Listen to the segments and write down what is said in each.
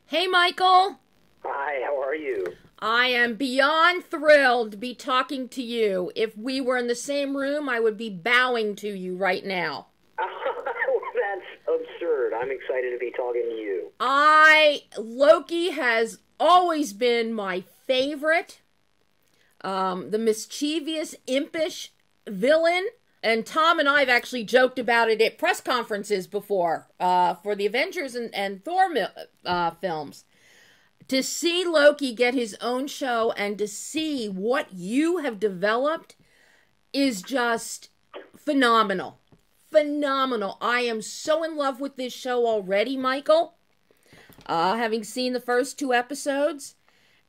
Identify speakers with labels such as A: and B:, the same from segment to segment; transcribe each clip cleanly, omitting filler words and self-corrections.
A: Hey, Michael.
B: Hi, how are you?
A: I am beyond thrilled to be talking to you. If we were in the same room, I would be bowing to you right now.
B: That's absurd. I'm excited to be talking to you.
A: Loki has always been my favorite. The mischievous, impish villain. And Tom and I have actually joked about it at press conferences before for the Avengers and Thor films. To see Loki get his own show and to see what you have developed is just phenomenal. Phenomenal. I am so in love with this show already, Michael. Having seen the first 2 episodes.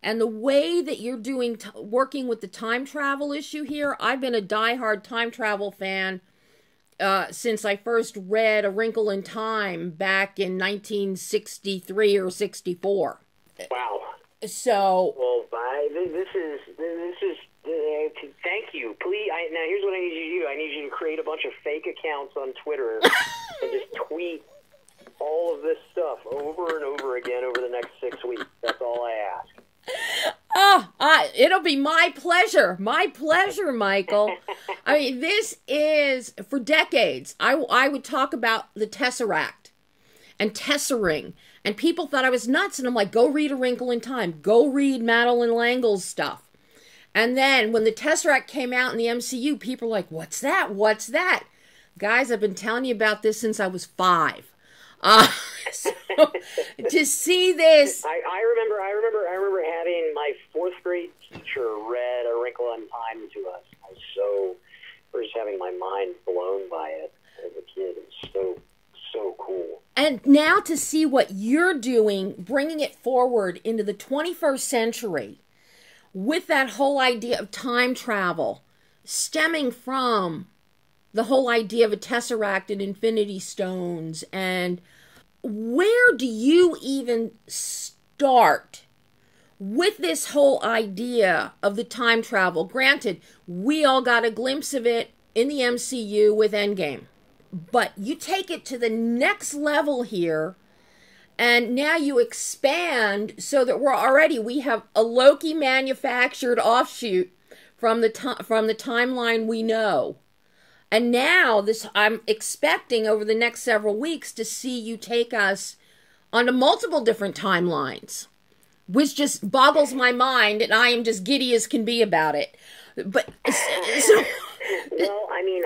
A: And the way that you're doing, working with the time travel issue here, I've been a diehard time travel fan since I first read A Wrinkle in Time back in 1963 or 64.
B: Wow.
A: So.
B: Well, this is. Thank you. Please. Now, here's what I need you to do. I need you to create a bunch of fake accounts on Twitter and just tweet all of this stuff over and over again over the next 6 weeks. That's all I ask.
A: It'll be my pleasure. My pleasure, Michael. I mean, this is, for decades, I would talk about the tesseract and tessering, and people thought I was nuts, and I'm like, go read A Wrinkle in Time. Go read Madeleine L'Engle's stuff. And then, when the tesseract came out in the MCU, people were like, what's that? What's that? Guys, I've been telling you about this since I was 5. So, to see this,
B: I remember having my 4th grade teacher read A Wrinkle in Time to us. I was just having my mind blown by it as a kid. It was so cool.
A: And now to see what you're doing, bringing it forward into the 21st century with that whole idea of time travel, stemming from the whole idea of a tesseract and infinity stones, and where do you even start with this whole idea of the time travel? Granted, we all got a glimpse of it in the MCU with Endgame, but you take it to the next level here, and now you expand so that we have a Loki manufactured offshoot from the timeline we know. And now, I'm expecting over the next several weeks to see you take us onto multiple different timelines, which just boggles my mind, and I am just giddy as can be about it. But so,
B: well, I mean,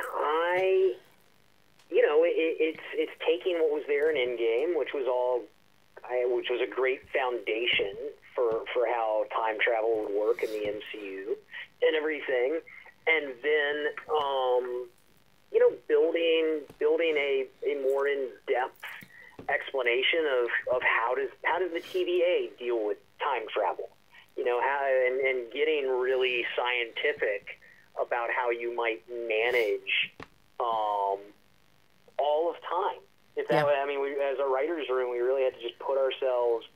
B: it's taking what was there in Endgame, which was a great foundation for how time travel would work in the MCU and everything, and then building a more in-depth explanation of how does the TVA deal with time travel, and getting really scientific about how you might manage all of time. As a writer's room, we really had to just put ourselves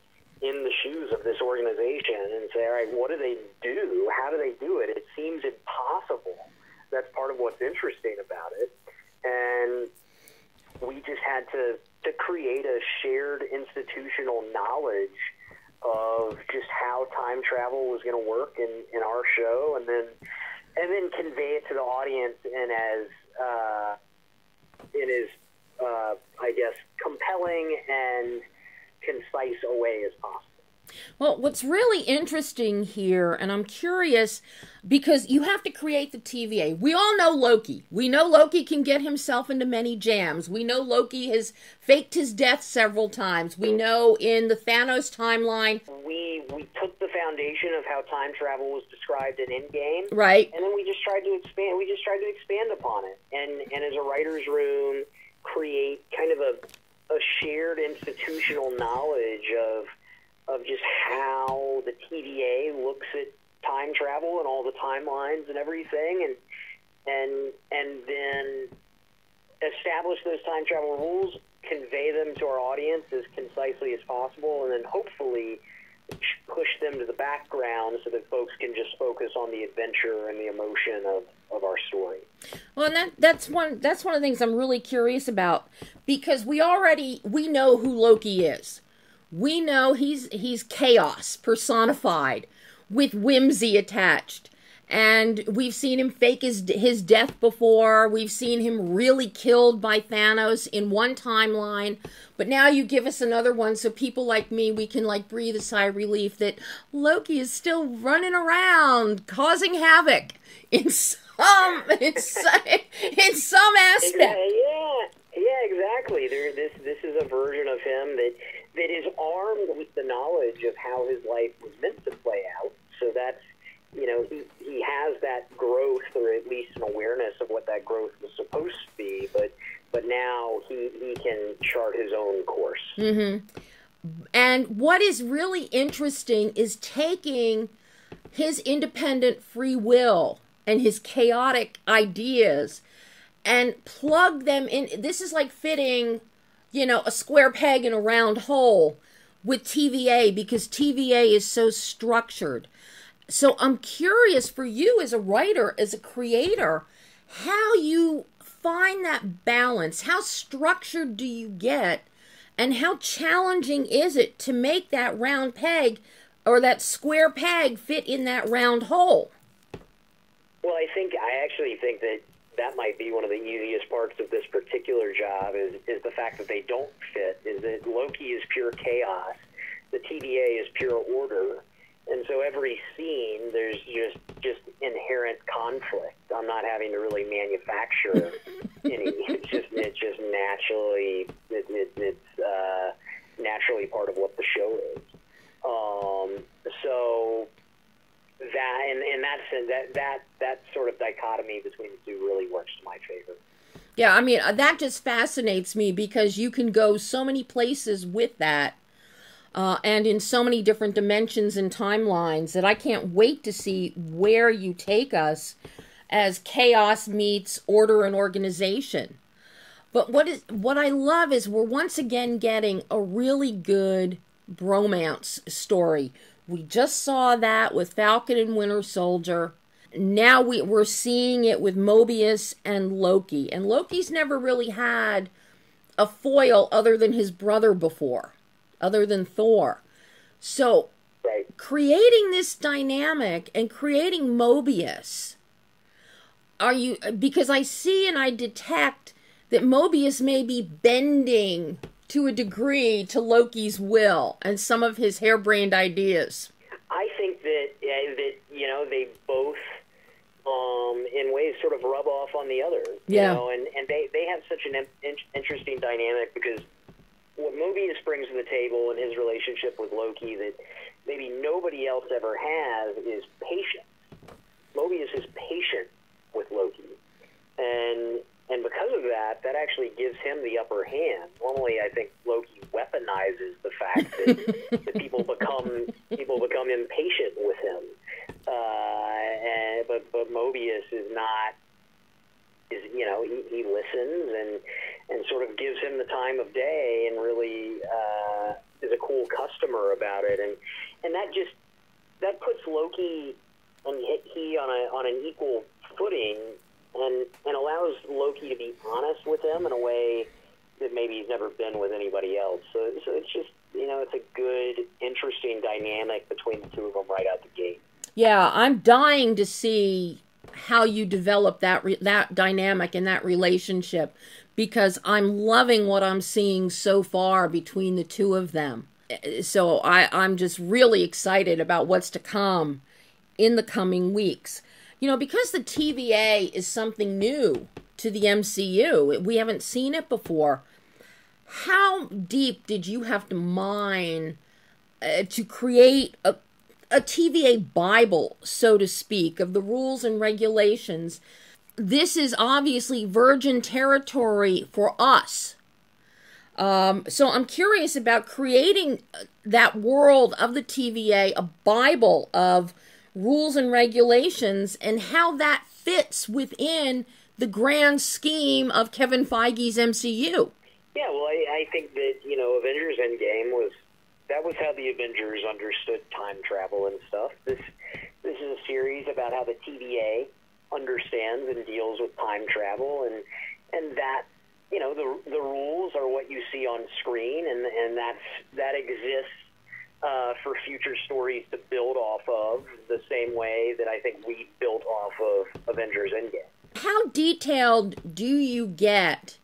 B: in the shoes of this organization and say, all right, what do they do? How do they do it? It seems impossible. That's part of what's interesting about it. And we just had to create a shared institutional knowledge of just how time travel was going to work in our show, and then convey it to the audience in as I guess, compelling and concise a way as possible.
A: Well, what's really interesting here, and I'm curious, because you have to create the TVA. We all know Loki. We know Loki can get himself into many jams. We know Loki has faked his death several times. We know in the Thanos timeline,
B: we took the foundation of how time travel was described in Endgame,
A: right?
B: And then we just tried to expand. We just tried to expand upon it, and as a writer's room, create kind of a shared institutional knowledge of just how the TVA looks at time travel and all the timelines and everything, and then establish those time travel rules, convey them to our audience as concisely as possible, and then hopefully push them to the background so that folks can just focus on the adventure and the emotion of our story.
A: Well, and that's one of the things I'm really curious about, because we know who Loki is. We know he's chaos personified with whimsy attached. And we've seen him fake his death before. We've seen him really killed by Thanos in one timeline. But now you give us another one so people like me, we can like breathe a sigh of relief that Loki is still running around causing havoc in some aspect.
B: Yeah, exactly. This is a version of him that is armed with the knowledge of how his life was meant to play out. So that's, he has that growth, or at least an awareness of what that growth was supposed to be, but now he can chart his own course.
A: Mm-hmm. And what is really interesting is taking his independent free will and his chaotic ideas and plug them in. This is like fitting, a square peg in a round hole with TVA, because TVA is so structured. So I'm curious for you as a writer, as a creator, how you find that balance. How structured do you get, and how challenging is it to make that round peg or that square peg fit in that round hole?
B: Well, I actually think that might be one of the easiest parts of this particular job is the fact that they don't fit, is that Loki is pure chaos, the TVA is pure order. And so every scene, there's just inherent conflict. I'm not having to really manufacture any. It's just naturally naturally part of what the show is. So that in that sense, that sort of dichotomy between the two really works to my favor.
A: Yeah, I mean, that just fascinates me because you can go so many places with that. And in so many different dimensions and timelines that I can't wait to see where you take us as chaos meets order and organization. But what I love is we're once again getting a really good bromance story. We just saw that with Falcon and Winter Soldier. Now we're seeing it with Mobius and Loki. And Loki's never really had a foil other than his brother before. Other than Thor. So, creating this dynamic and creating Mobius, because I see and I detect that Mobius may be bending to a degree to Loki's will and some of his harebrained ideas.
B: I think that they both, in ways, sort of rub off on the other.
A: Yeah.
B: And they have such an interesting dynamic because what Mobius brings to the table in his relationship with Loki that maybe nobody else ever has is patience. Mobius is patient with Loki. And because of that actually gives him the upper hand. Normally, I think Loki weaponizes the fact that people become impatient with him. But Mobius is not. He listens and sort of gives him the time of day and really is a cool customer about it. And that puts Loki and he on an equal footing and allows Loki to be honest with him in a way that maybe he's never been with anybody else. So it's just, it's a good, interesting dynamic between the two of them right out the gate.
A: Yeah, I'm dying to see how you develop that dynamic and that relationship, because I'm loving what I'm seeing so far between the two of them. So I'm just really excited about what's to come in the coming weeks. Because the TVA is something new to the MCU, we haven't seen it before. How deep did you have to mine to create a TVA Bible, so to speak, of the rules and regulations? This is obviously virgin territory for us. So I'm curious about creating that world of the TVA, a Bible of rules and regulations, and how that fits within the grand scheme of Kevin Feige's MCU.
B: Yeah, well, I think that, Avengers Endgame was how the Avengers understood time travel and stuff. This is a series about how the TVA understands and deals with time travel, and that, the rules are what you see on screen, and that exists for future stories to build off of, the same way that I think we built off of Avengers Endgame.
A: How detailed do you get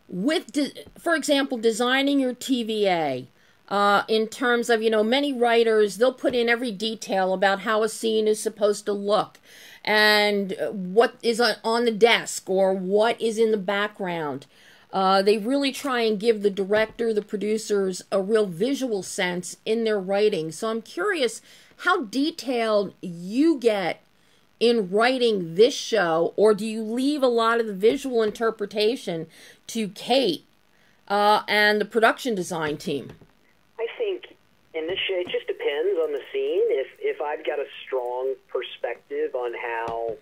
A: with, for example, designing your TVA? In terms of, many writers, they'll put in every detail about how a scene is supposed to look and what is on the desk or what is in the background. They really try and give the director, the producers, a real visual sense in their writing. So I'm curious how detailed you get in writing this show, or do you leave a lot of the visual interpretation to Kate and the production design team?
B: I think in this show, it just depends on the scene. If I've got a strong perspective on how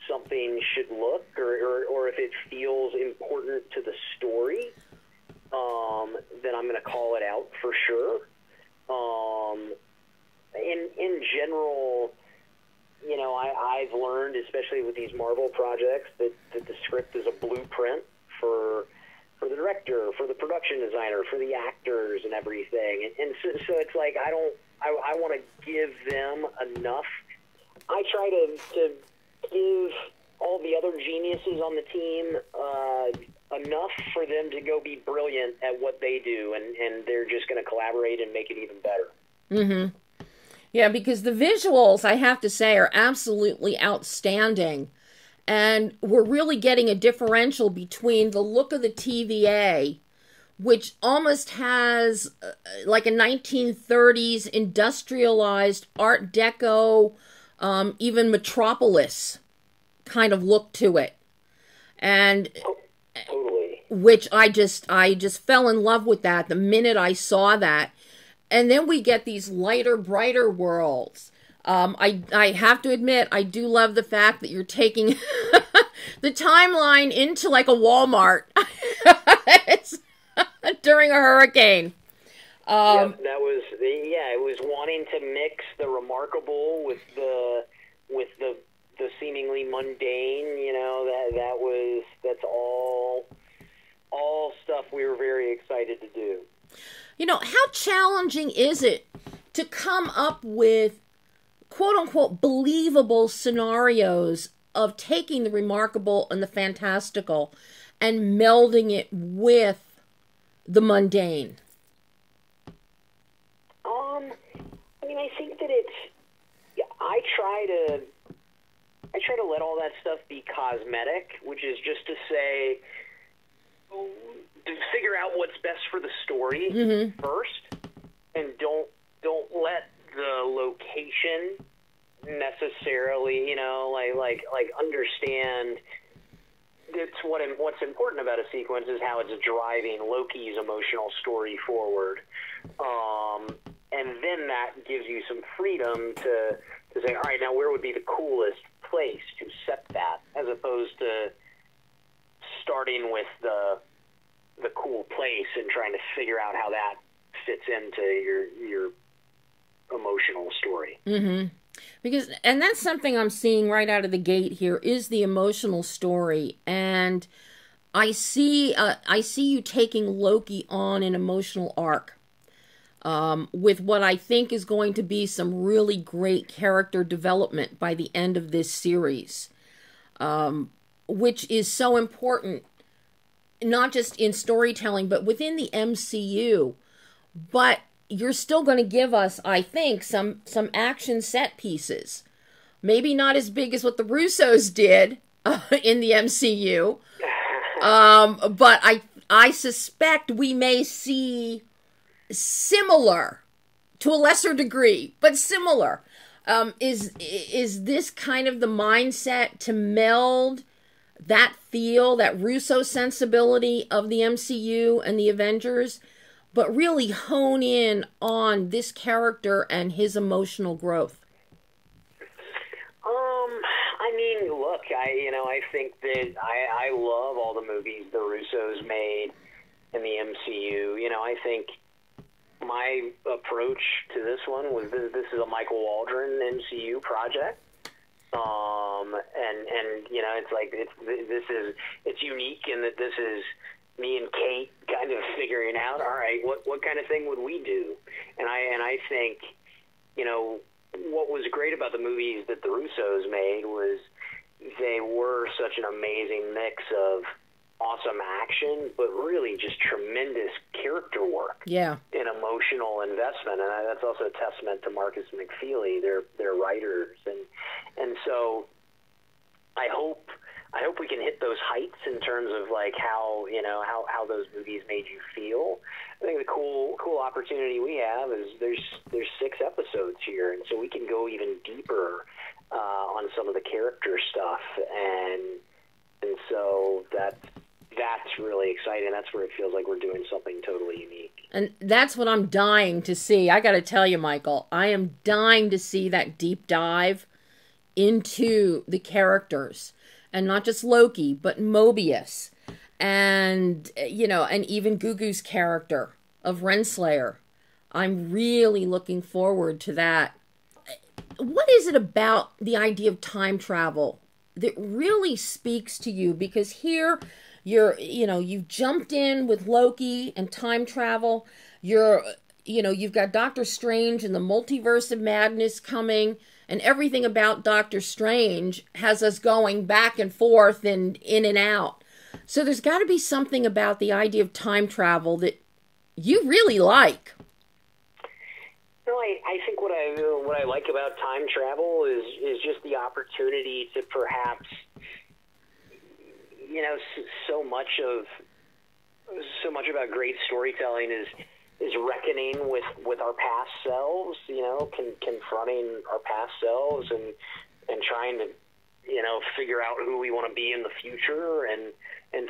B: something should look, or if it feels important to the story, then I'm going to call it out for sure. In general, I've learned, especially with these Marvel projects, that the script is a blueprint for the director, for the production designer, for the actors and everything. And so it's like I want to give them enough. I try to give all the other geniuses on the team enough for them to go be brilliant at what they do, and they're just going to collaborate and make it even better.
A: Mm-hmm. Yeah, because the visuals, I have to say, are absolutely outstanding. And we're really getting a differential between the look of the TVA, which almost has like a 1930s industrialized Art Deco, even Metropolis kind of look to it. And
B: totally.
A: Which I just fell in love with that the minute I saw that. And then we get these lighter, brighter worlds. I have to admit, I do love the fact that you're taking the timeline into like a Walmart during a hurricane.
B: Yep, that was it was wanting to mix the remarkable with the seemingly mundane. That's all stuff we were very excited to do.
A: How challenging is it to come up with quote-unquote believable scenarios of taking the remarkable and the fantastical and melding it with the mundane?
B: I think that I try to let all that stuff be cosmetic, which is just to say, to figure out what's best for the story first, and don't let the location necessarily, like understand. What's important about a sequence is how it's driving Loki's emotional story forward, and then that gives you some freedom to say, all right, now where would be the coolest place to set that, as opposed to starting with the cool place and trying to figure out how that fits into your emotional story.
A: Mm-hmm. And that's something I'm seeing right out of the gate here is the emotional story. And I see you taking Loki on an emotional arc with what I think is going to be some really great character development by the end of this series, which is so important, not just in storytelling, but within the MCU. But you're still going to give us, I think, some action set pieces. Maybe not as big as what the Russos did in the MCU. But I suspect we may see similar, to a lesser degree, but similar. Is this kind of the mindset to meld that feel, that Russo sensibility of the MCU and the Avengers, but really hone in on this character and his emotional growth?
B: Look, I think that I love all the movies the Russos made in the MCU. I think my approach to this one was this is a Michael Waldron MCU project. It's like it's unique in that this is me and Kate kind kind of figuring out, all right, what kind of thing would we do? And I think, you know, what was great about the movies that the Russos made was they were such an amazing mix of awesome action, but really just tremendous character work.
A: Yeah.
B: And emotional investment. And that's also a testament to Marcus McFeely, their writers. And so I hope we can hit those heights in terms of like how those movies made you feel. I think the cool opportunity we have is there's 6 episodes here, and so we can go even deeper on some of the character stuff, and so that's really exciting. That's where it feels like we're doing something totally unique.
A: And that's what I'm dying to see. I got to tell you, Michael, I am dying to see that deep dive into the characters. And not just Loki, but Mobius. And, you know, and even Gugu's character of Renslayer. I'm really looking forward to that. What is it about the idea of time travel that really speaks to you? Because here you've jumped in with Loki and time travel. You've got Doctor Strange and the Multiverse of Madness coming. And everything about Doctor Strange has us going back and forth and in and out. So there's got to be something about the idea of time travel that you really like.
B: No, I think what I like about time travel is just the opportunity to perhaps, you know, so much about great storytelling is reckoning with our past selves, you know, confronting our past selves and trying to, you know, figure out who we want to be in the future, and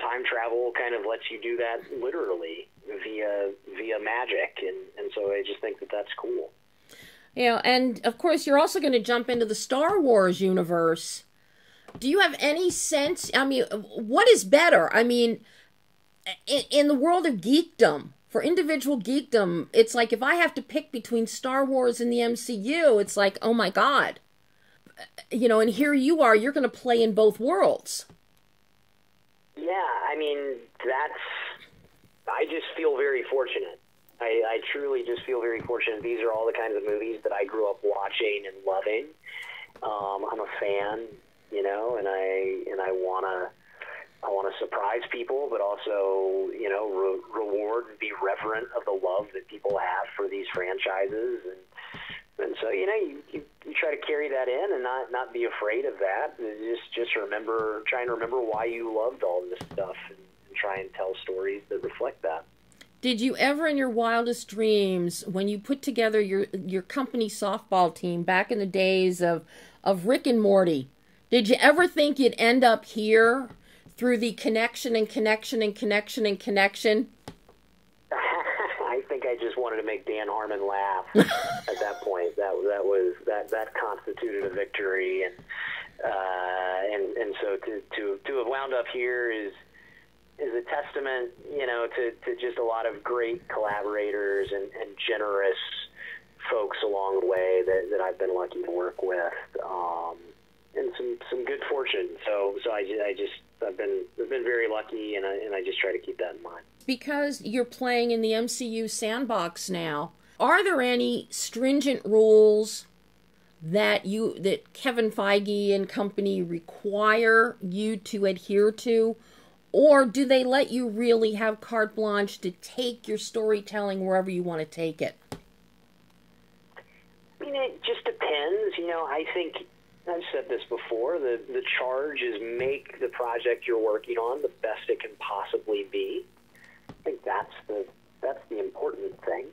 B: time travel kind of lets you do that literally via magic, and so I just think that that's cool.
A: You know, and of course you're also going to jump into the Star Wars universe. Do you have any sense, I mean, what is better? I mean, in the world of geekdom, for individual geekdom, it's like if I have to pick between Star Wars and the MCU, it's like, oh my God. You know, and here you are, you're going to play in both worlds.
B: Yeah, I mean, I just feel very fortunate. I truly just feel very fortunate. These are all the kinds of movies that I grew up watching and loving. I'm a fan, you know, and I want to surprise people, but also, you know, reward and be reverent of the love that people have for these franchises, and so, you know, you try to carry that in and not be afraid of that. Just try and remember why you loved all this stuff, and try and tell stories that reflect that.
A: Did you ever, in your wildest dreams, when you put together your company softball team back in the days of Rick and Morty, did you ever think you'd end up here through the connection and connection and connection and connection?
B: I think I just wanted to make Dan Harmon laugh at that point. That constituted a victory, and so to have wound up here is a testament, you know, to just a lot of great collaborators and generous folks along the way that I've been lucky to work with, and some good fortune. So I've been very lucky, and I just try to keep that in mind.
A: Because you're playing in the MCU sandbox now, are there any stringent rules that Kevin Feige and company require you to adhere to? Or do they let you really have carte blanche to take your storytelling wherever you want to take it?
B: I mean, it just depends. You know, I think I've said this before. The charge is make the project you're working on the best it can possibly be. I think that's the important thing.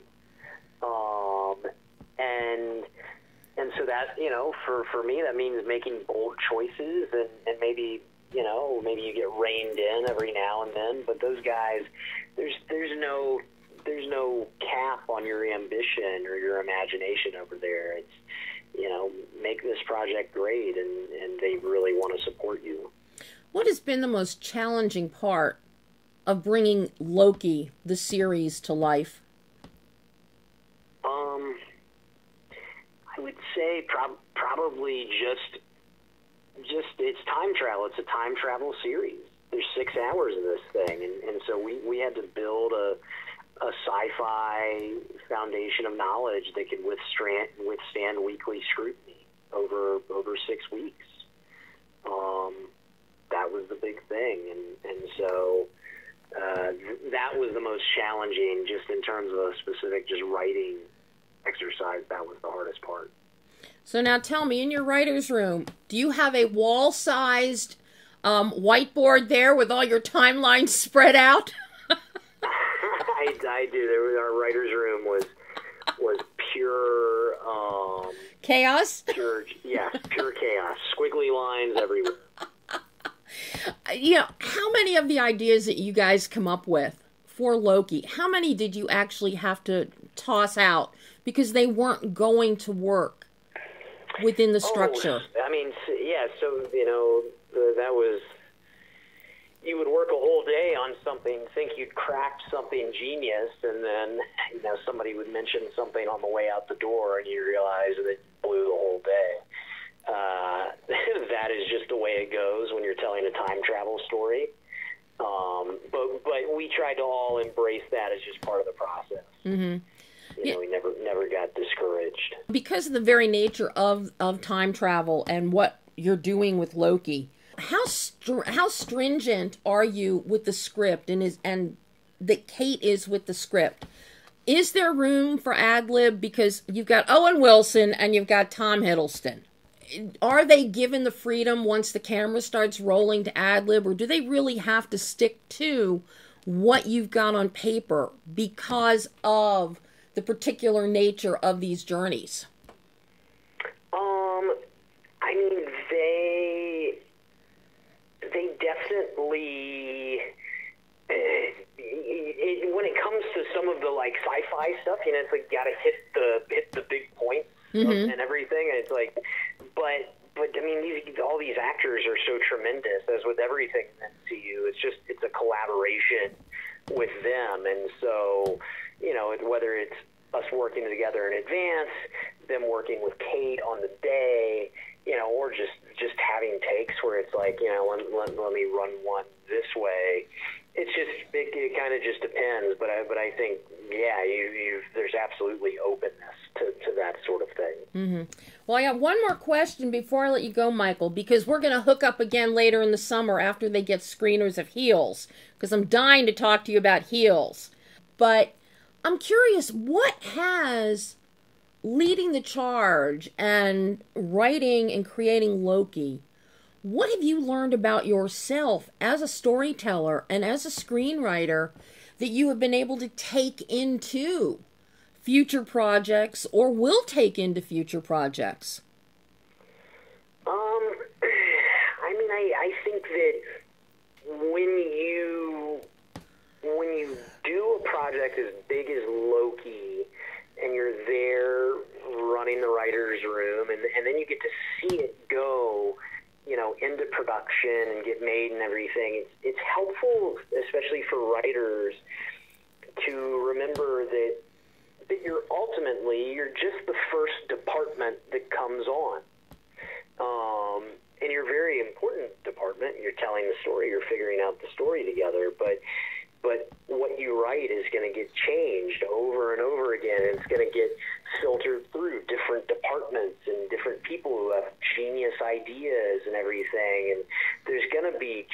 B: And so that, you know, for me, that means making bold choices, and maybe, you know, maybe you get reined in every now and then, but those guys, there's no cap on your ambition or your imagination over there. It's, you know, make this project great, and they really want to support you.
A: What has been the most challenging part of bringing Loki, the series, to life?
B: I would say probably just it's time travel. It's a time travel series. There's 6 hours of this thing, and so we had to build a sci-fi foundation of knowledge that could withstand weekly scrutiny over 6 weeks. That was the big thing, and so that was the most challenging, just in terms of a specific just writing exercise. That was the hardest part.
A: So now tell me, in your writer's room, do you have a wall-sized whiteboard there with all your timelines spread out?
B: I do. Our writer's room was pure
A: chaos?
B: Pure chaos. Squiggly lines everywhere.
A: How many of the ideas that you guys come up with for Loki, how many did you actually have to toss out because they weren't going to work within the structure?
B: So, that was, you would work a whole day on something, think you'd cracked something genius, and then, somebody would mention something on the way out the door, and you realize that it blew the whole day. That is just the way it goes when you're telling a time travel story. But we tried to all embrace that as just part of the process. Mm-hmm. We never got discouraged. Because
A: of the very nature of time travel and what you're doing with Loki, how stringent are you with the script and that Kate is with the script? Is there room for ad-lib? Because you've got Owen Wilson and you've got Tom Hiddleston. Are they given the freedom once the camera starts rolling to ad-lib, or do they really have to stick to what you've got on paper because of the particular nature of these journeys?
B: They definitely, when it comes to some of the sci-fi stuff, it's like gotta hit the big points and everything. And it's like, but all these actors are so tremendous, as with everything in MCU. It's a collaboration with them, and so whether it's us working together in advance, them working with Kate on the day, or just having takes where it's like, let me run one this way. It kind of just depends, but I think, there's absolutely openness to that sort of thing.
A: Mm-hmm. Well, I got one more question before I let you go, Michael, because we're going to hook up again later in the summer after they get screeners of Heels, because I'm dying to talk to you about Heels. But I'm curious, what has leading the charge and writing and creating Loki, what have you learned about yourself as a storyteller and as a screenwriter that you have been able to take into future projects or will take into future projects?
B: I think that when you do a project as big as Loki and you're there running the writer's room and then you get to see it go, into production and get made and everything, it's helpful, especially for writers, to remember that you're just the first department that comes on. And you're a very important department. You're telling the story, you're figuring out the story together, but what you write is going to get changed over and over again. And it's going to get filtered through different departments and different people who have genius ideas and everything. And there's going to be,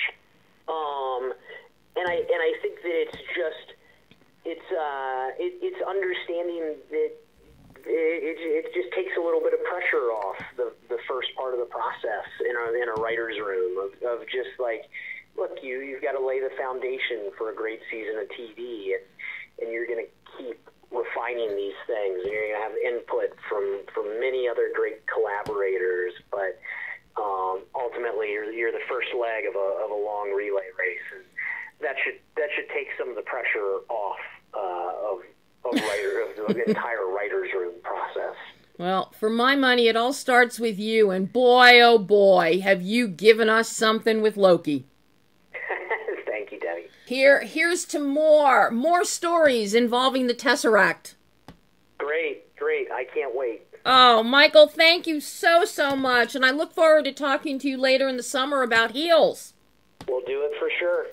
B: and I think that it's understanding that it just takes a little bit of pressure off the first part of the process in a writer's room of just like, look, you've got to lay the foundation for a great season of TV, and you're going to keep refining these things, and you're going to have input from many other great collaborators, but ultimately you're the first leg of a long relay race, and that should take some of the pressure off of the entire writer's room process.
A: Well, for my money, it all starts with you, and boy, oh boy, have you given us something with Loki.
B: Thank you, Debbie.
A: Here's to more stories involving the tesseract.
B: Great. I can't wait.
A: Oh, Michael, thank you so much, and I look forward to talking to you later in the summer about Heels.
B: We'll do it for sure.